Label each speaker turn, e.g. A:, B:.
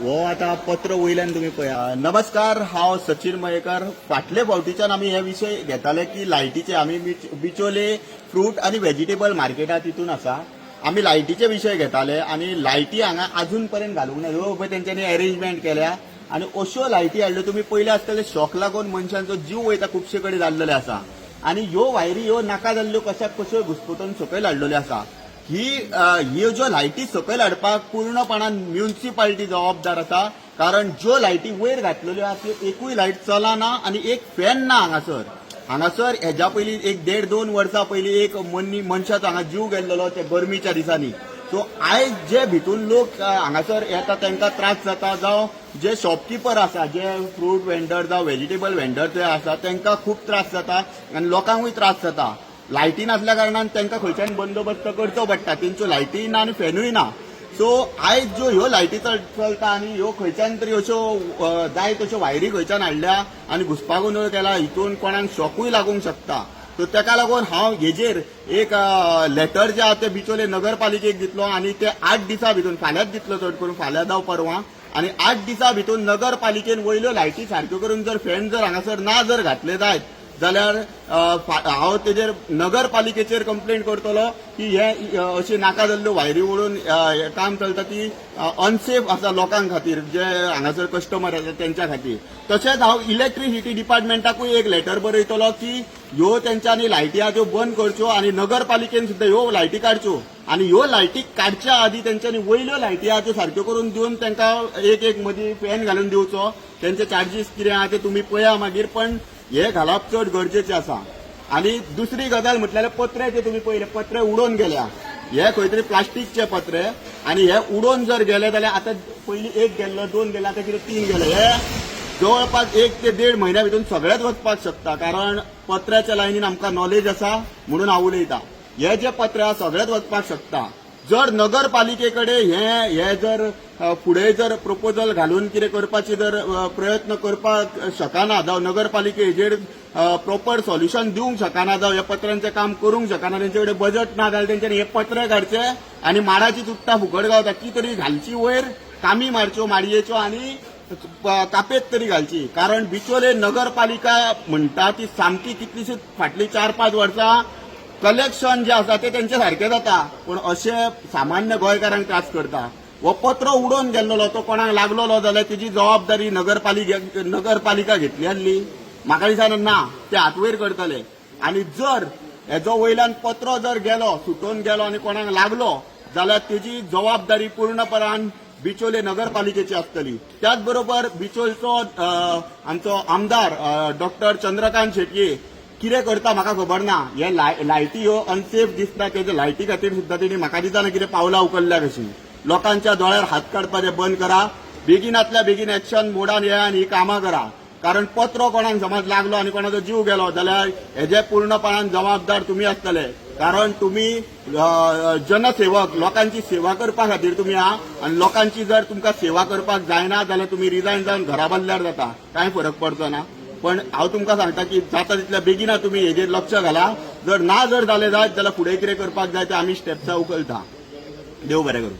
A: हो आता पत्र वयल्यान तुम्ही पळया. नमस्कार, हांव सचिन मयेकर. फाटले फावटीच्यान आमी हे विशय घेताले की लायटीचे. आमी बिचोले फ्रूट आनी व्हेजिटेबल मार्केटात तितून आसा. आमी लायटीचे विशय घेताले आनी लायटी हांगा अजून पर्यंत घालूंक ना. ह्यो पळय तेंच्यांनी अरेंजमेंट केल्या आनी अश्यो लायटी हाडल्यो. तुम्ही पयले आसतले शॉक लागून मनशांचो जीव वयता खुबशे कडेन जाल्लेले आसा. आनी ह्यो वायरी ह्यो नाका जाल्ल्यो कशाक कश्यो घुसपुटून सकयल हाडलेल्यो आसा. ह्यो ज्यो लायटी सकयल हाडपाक पूर्णपणान म्युनिसिपालिटी जबाबदार आसा. कारण ज्यो लायटी वयर घातलेल्यो आसा त्यो एकूय लायट चलना आनी एक फॅन ना हांगासर हेज्या पयलीं 1.5-2 वर्सां पयलीं एक मनशाचो हांगा जीव गेल्लो त्या गरमीच्या दिसांनी. सो आयज जे भितून लोक हांगासर येता तांकां त्रास जाता, जावं जे शॉपकीपर आसा, जे फ्रूट वेंडर जावं व्हेजिटेबल वेंडर जे आसा तांकां खूब त्रास जाता आनी लोकांकूय त्रास जाता. लायटी नासल्या कारणान तांकां खंयच्यान बंदोबस्त करचो पडटा. तेंच्यो लायटीय ना आनी फॅनूय ना. सो आयज ज्यो ह्यो लायटी चलता आनी ह्यो खंयच्यान तरी अश्यो जाय तश्यो वायरी खंयच्यान हाडल्या आनी घुसपागोंदळ केला, हितून कोणाक शॉकूय लागूंक शकता. सो ताका लागून हांव हेजेर एक लेटर जे आसा ते बिचोले नगरपालिकेक दितलो आनी ते 8 दिसां भितून, फाल्यांच दितलो चड करून, फाल्यां जावं परवां. आनी 8 दिसां भितून नगरपालिकेन वयल्यो लायटी सारक्यो करून जर फॅन जर हांगासर ना जर घातले जायत जाल्यार हांव तेजेर नगरपालिकेचेर कंप्लेंट करतलो की हे अशी नाका जाल्ल्यो वायरी वळून काम चलता ती अनसेफ आसा लोकांक खातीर, जे हांगासर कस्टमर आसा तेंच्या खातीर. तशेंच हांव इलेक्ट्रिसिटी डिपार्टमेंटाकूय एक लेटर बरयतलो की ह्यो तेंच्यांनी लायटी आहा त्यो बंद करच्यो आनी नगरपालिकेन सुद्दां ह्यो लायटी काडच्यो. आनी ह्यो लायटी काडच्या आदी तेंच्यांनी वयल्यो लायटी आहा त्यो सारक्यो करून दिवन तांकां एक मदीं फॅन घालून दिवचो. तेंचे चार्जीस कितें आहा ते तुमी पळया मागीर, पण हे घालप चड गरजेचें आसा. आनी दुसरी गजाल म्हटल्यार पत्रे जे तुमी पळयले, पत्रे उडोवन गेल्या. हे खंय तरी प्लास्टीकचे पत्रे आनी हे उडोवन जर गेले जाल्यार आतां पयलीं 1 गेल्लो, 2 गेले, आतां कितें 3 गेले. हे जवळपास 1 ते 1.5 म्हयन्या भितून सगळेच वचपाक शकता. कारण पत्र्याच्या लायनीन आमकां नॉलेज आसा म्हणून हांव उलयतां. हे जे पत्रे आहा सगळेच वचपाक शकता. जर नगरपालिके कडेन हे जर फुडें जर प्रपोजल घालून कितें करपाचे जर प्रयत्न करपाक शकना, जावं नगरपालिके हेजेर प्रॉपर सॉल्युशन दिवंक शकना, जावं ह्या पत्र्यांचें काम करूंक शकना, तेंचे कडेन बजट ना जाल्यार तेंच्यांनी हे पत्रे काडचे आनी माडाची तुट्टा फुकट गावता ती तरी घालची वयर, कामी मारच्यो माडयेच्यो आनी कापेत तरी घालची. कारण बिचोले नगरपालिका म्हणटा ती सामकी कितलीशीच फाटली 4-5 वर्सां कलेक्शन जे आसा ते तेंचे सारखे जाता, पूण अशे सामान्य गोंयकारांक त्रास करता. हो पत्रो उडोवन गेल्लो तो कोणाक लागलो जाल्यार तेजी जबाबदारी नगरपालिका घेतली आसली? म्हाका दिसना ना, ते हातवयर करतले. आनी जर हेजो वयल्यान पत्रो जर गेलो, सुटोवन गेलो आनी कोणाक लागलो जाल्यार तेजी जबाबदारी पूर्णपणान बिचोले नगरपालिकेची आसतली. त्याच बरोबर बिचोलचो आमचो आमदार डॉक्टर चंद्रकांत शेटये कितें करता म्हाका खबर ना. हे लायटी ह्यो अनसेफ दिसता, तेजे लायटी खातीर सुद्दां तेणी म्हाका दिसना कितें पावलां उखलल्या कशी. लोकांच्या दोळ्यार हात काडपाचें बंद करा, बेगिनांतल्या बेगीन एक्शन मोडान येया आनी ही कामां करा. कारण पत्रो कोणाक समज लागलो आनी कोणाचो जीव गेलो जाल्यार हेजे पूर्णपणान जबाबदार तुमी आसतले. कारण तुमी जनसेवक, लोकांची सेवा करपा खातीर तुमी आहा आनी लोकांची जर तुमकां सेवा करपाक जायना जाल्यार तुमी रिजायन जावन घरा बसल्यार जाता, कांय फरक पडचो ना. पण हांव तुमकां सांगता की जाता तितल्या बेगिना तुमी हेजेर लक्ष घाला. जर ना जर जालें जायत जाल्यार फुडें कितें करपाक जाय ते आमी स्टेप्सां उखलता. देव बरें करूं.